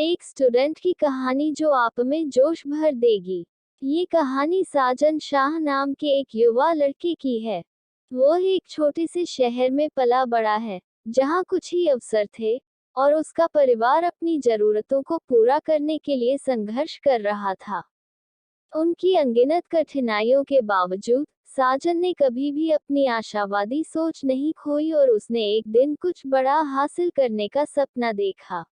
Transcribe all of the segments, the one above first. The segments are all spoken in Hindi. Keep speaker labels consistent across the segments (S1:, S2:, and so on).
S1: एक स्टूडेंट की कहानी जो आप में जोश भर देगी। ये कहानी साजन शाह नाम के एक युवा लड़के की है। वो एक छोटे से शहर में पला बड़ा है, जहाँ कुछ ही अवसर थे, और उसका परिवार अपनी जरूरतों को पूरा करने के लिए संघर्ष कर रहा था। उनकी अनगिनत कठिनाइयों के बावजूद साजन ने कभी भी अपनी आशावादी सोच नहीं खोई और उसने एक दिन कुछ बड़ा हासिल करने का सपना देखा।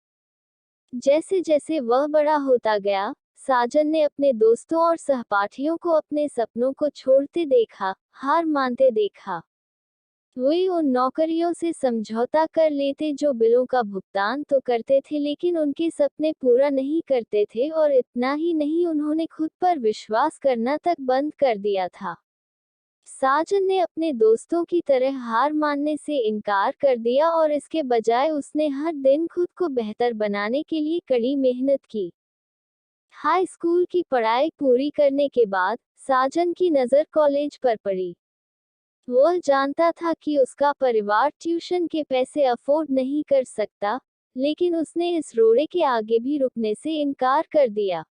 S1: जैसे जैसे वह बड़ा होता गया, साजन ने अपने दोस्तों और सहपाठियों को अपने सपनों को छोड़ते देखा, हार मानते देखा। वे उन नौकरियों से समझौता कर लेते जो बिलों का भुगतान तो करते थे लेकिन उनके सपने पूरा नहीं करते थे, और इतना ही नहीं, उन्होंने खुद पर विश्वास करना तक बंद कर दिया था। साजन ने अपने दोस्तों की तरह हार मानने से इनकार कर दिया और इसके बजाय उसने हर दिन खुद को बेहतर बनाने के लिए कड़ी मेहनत की। हाई स्कूल की पढ़ाई पूरी करने के बाद साजन की नज़र कॉलेज पर पड़ी। वह जानता था कि उसका परिवार ट्यूशन के पैसे अफोर्ड नहीं कर सकता, लेकिन उसने इस रोड़े के आगे भी रुकने से इनकार कर दिया।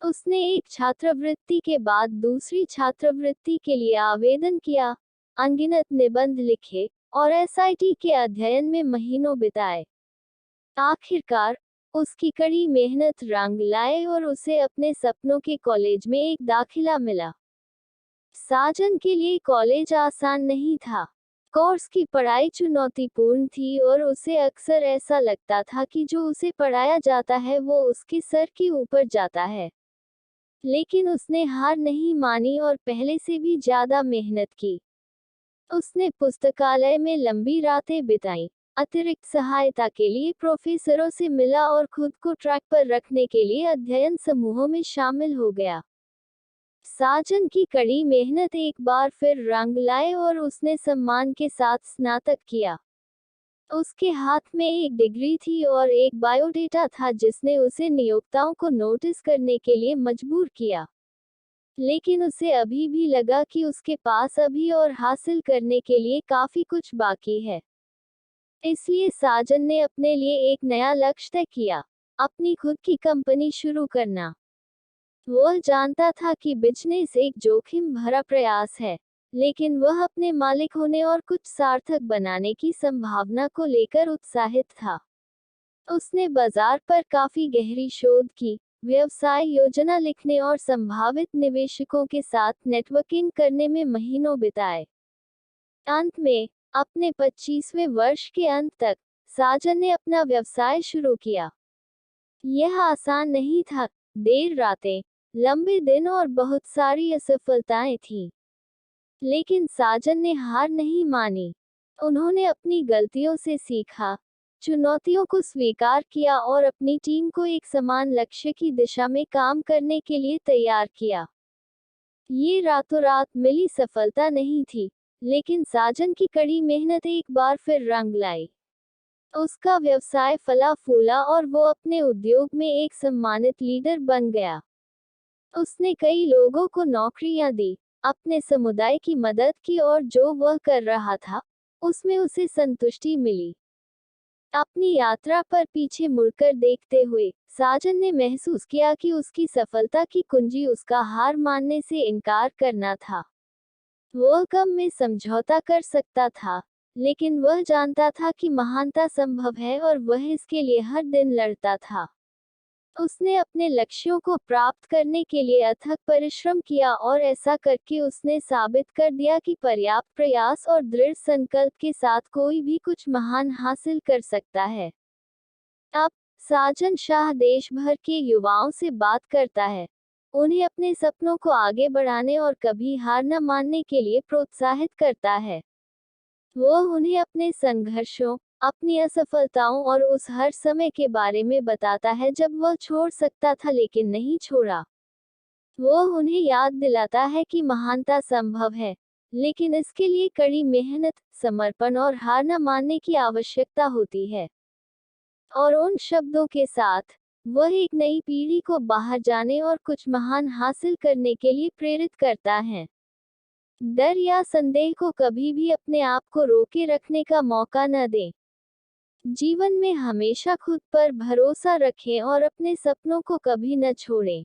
S1: उसने एक छात्रवृत्ति के बाद दूसरी छात्रवृत्ति के लिए आवेदन किया, अनगिनत निबंध लिखे, और एसआईटी के अध्ययन में महीनों बिताए। आखिरकार, उसकी कड़ी मेहनत रंग लाए और उसे अपने सपनों के कॉलेज में एक दाखिला मिला। साजन के लिए कॉलेज आसान नहीं था। कोर्स की पढ़ाई चुनौतीपूर्ण थी और उसे अक्सर ऐसा लगता था कि जो उसे पढ़ाया जाता है वो उसके सर के ऊपर जाता है। लेकिन उसने हार नहीं मानी और पहले से भी ज्यादा मेहनत की। उसने पुस्तकालय में लंबी रातें बिताईं, अतिरिक्त सहायता के लिए प्रोफेसरों से मिला और खुद को ट्रैक पर रखने के लिए अध्ययन समूहों में शामिल हो गया। साजन की कड़ी मेहनत एक बार फिर रंग लाए और उसने सम्मान के साथ स्नातक किया। उसके हाथ में एक डिग्री थी और एक बायोडेटा था जिसने उसे नियोक्ताओं को नोटिस करने के लिए मजबूर किया। लेकिन उसे अभी भी लगा कि उसके पास अभी और हासिल करने के लिए काफी कुछ बाकी है। इसलिए साजन ने अपने लिए एक नया लक्ष्य तय किया, अपनी खुद की कंपनी शुरू करना। वह जानता था कि बिजनेस एक जोखिम भरा प्रयास है, लेकिन वह अपने मालिक होने और कुछ सार्थक बनाने की संभावना को लेकर उत्साहित था। उसने बाजार पर काफी गहरी शोध की, व्यवसाय योजना लिखने और संभावित निवेशकों के साथ नेटवर्किंग करने में महीनों बिताए। अंत में, अपने 25वें वर्ष के अंत तक, साजन ने अपना व्यवसाय शुरू किया। यह आसान नहीं था, देर रातें, लंबे दिन और बहुत सारी असफलताएं थीं। लेकिन साजन ने हार नहीं मानी। उन्होंने अपनी गलतियों से सीखा, चुनौतियों को स्वीकार किया और अपनी टीम को एक समान लक्ष्य की दिशा में काम करने के लिए तैयार किया। ये रातों रात मिली सफलता नहीं थी, लेकिन साजन की कड़ी मेहनत एक बार फिर रंग लाई। उसका व्यवसाय फला फूला और वो अपने उद्योग में एक सम्मानित लीडर बन गया। उसने कई लोगों को नौकरियां दी, अपने समुदाय की मदद की और जो वह कर रहा था, उसमें उसे संतुष्टि मिली। अपनी यात्रा पर पीछे मुड़कर देखते हुए, साजन ने महसूस किया कि उसकी सफलता की कुंजी उसका हार मानने से इनकार करना था। वह कम में समझौता कर सकता था, लेकिन वह जानता था कि महानता संभव है और वह इसके लिए हर दिन लड़ता था। उसने अपने लक्ष्यों को प्राप्त करने के लिए अथक परिश्रम किया और ऐसा करके उसने साबित कर दिया कि पर्याप्त प्रयास और दृढ़ संकल्प के साथ कोई भी कुछ महान हासिल कर सकता है। अब साजन शाह देश भर के युवाओं से बात करता है, उन्हें अपने सपनों को आगे बढ़ाने और कभी हार न मानने के लिए प्रोत्साहित करता है। वह उन्हें अपने संघर्षों, अपनी असफलताओं और उस हर समय के बारे में बताता है जब वह छोड़ सकता था लेकिन नहीं छोड़ा। वह उन्हें याद दिलाता है कि महानता संभव है, लेकिन इसके लिए कड़ी मेहनत, समर्पण और हार न मानने की आवश्यकता होती है। और उन शब्दों के साथ, वह एक नई पीढ़ी को बाहर जाने और कुछ महान हासिल करने के लिए प्रेरित करता है। डर या संदेह को कभी भी अपने आप को रोके रखने का मौका न दें। जीवन में हमेशा खुद पर भरोसा रखें और अपने सपनों को कभी न छोड़ें।